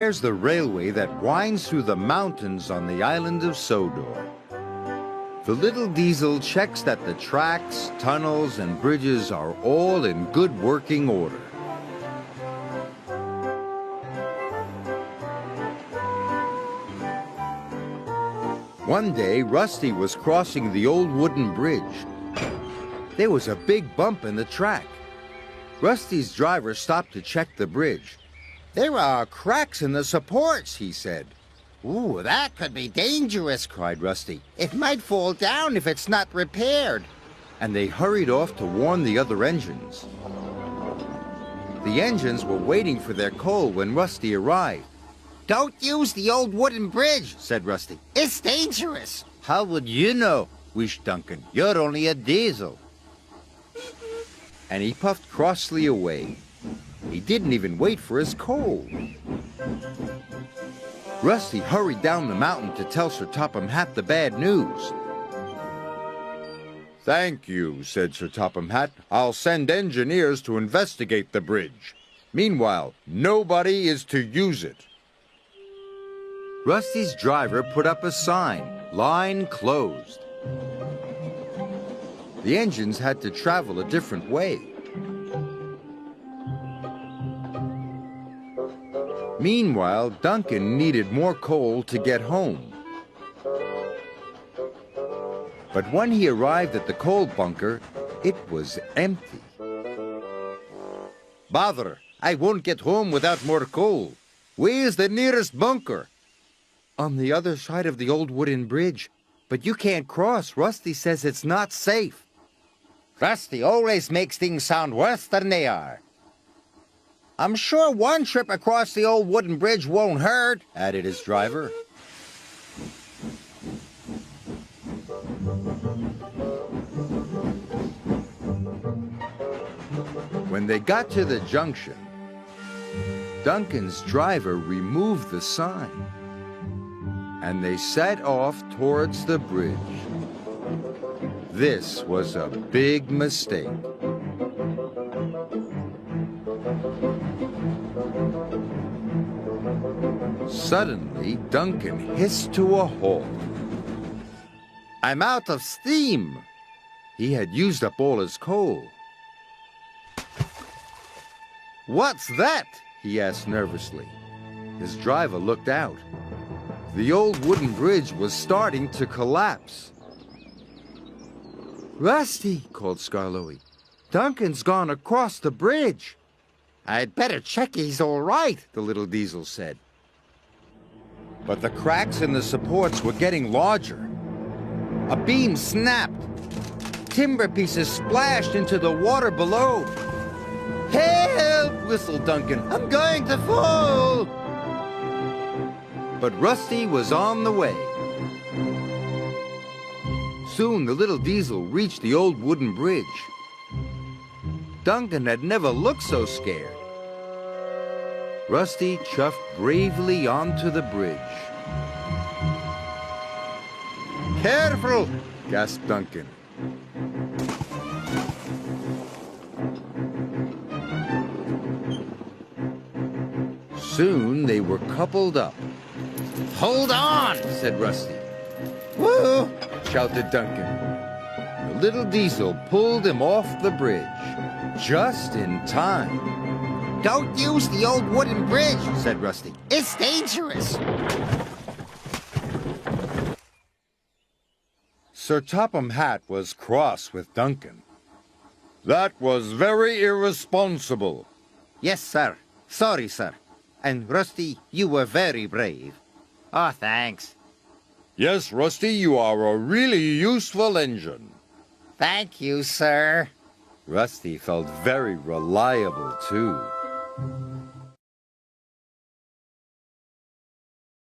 There's the railway that winds through the mountains on the island of Sodor. The little diesel checks that the tracks, tunnels, and bridges are all in good working order. One day, Rusty was crossing the old wooden bridge. There was a big bump in the track. Rusty's driver stopped to check the bridge. "There are cracks in the supports," he said. "Ooh, that could be dangerous," cried Rusty. "It might fall down if it's not repaired." And they hurried off to warn the other engines. The engines were waiting for their coal when Rusty arrived. "Don't use the old wooden bridge," said Rusty. "It's dangerous." "How would you know?" wished Duncan. "You're only a diesel." And he puffed crossly away. He didn't even wait for his coal. Rusty hurried down the mountain to tell Sir Topham Hatt the bad news. "Thank you," said Sir Topham Hatt. "I'll send engineers to investigate the bridge. Meanwhile, nobody is to use it." Rusty's driver put up a sign, "Line closed." The engines had to travel a different way. Meanwhile, Duncan needed more coal to get home. But when he arrived at the coal bunker, it was empty. "Bother! I won't get home without more coal. Where's the nearest bunker?" "On the other side of the old wooden bridge. But you can't cross. Rusty says it's not safe." Rusty always makes things sound worse than they are. "I'm sure one trip across the old wooden bridge won't hurt," added his driver. When they got to the junction, Duncan's driver removed the sign, and they set off towards the bridge. This was a big mistake. Suddenly, Duncan hissed to a halt. "I'm out of steam!" He had used up all his coal. "What's that?" he asked nervously. His driver looked out. The old wooden bridge was starting to collapse. "Rusty," called Skarloey. "Duncan's gone across the bridge." "I'd better check he's all right," the little diesel said. But the cracks in the supports were getting larger. A beam snapped. Timber pieces splashed into the water below. "Help!" whistled Duncan. "I'm going to fall!" But Rusty was on the way. Soon the little diesel reached the old wooden bridge. Duncan had never looked so scared. Rusty chuffed bravely onto the bridge. "Careful!" gasped Duncan. Soon they were coupled up. "Hold on!" said Rusty. "Woo!" shouted Duncan. The little diesel pulled him off the bridge, just in time. "Don't use the old wooden bridge," said Rusty. "It's dangerous." Sir Topham Hatt was cross with Duncan. "That was very irresponsible." "Yes, sir. Sorry, sir. And Rusty, you were very brave." "Oh, thanks." "Yes, Rusty, you are a really useful engine." "Thank you, sir." Rusty felt very reliable, too.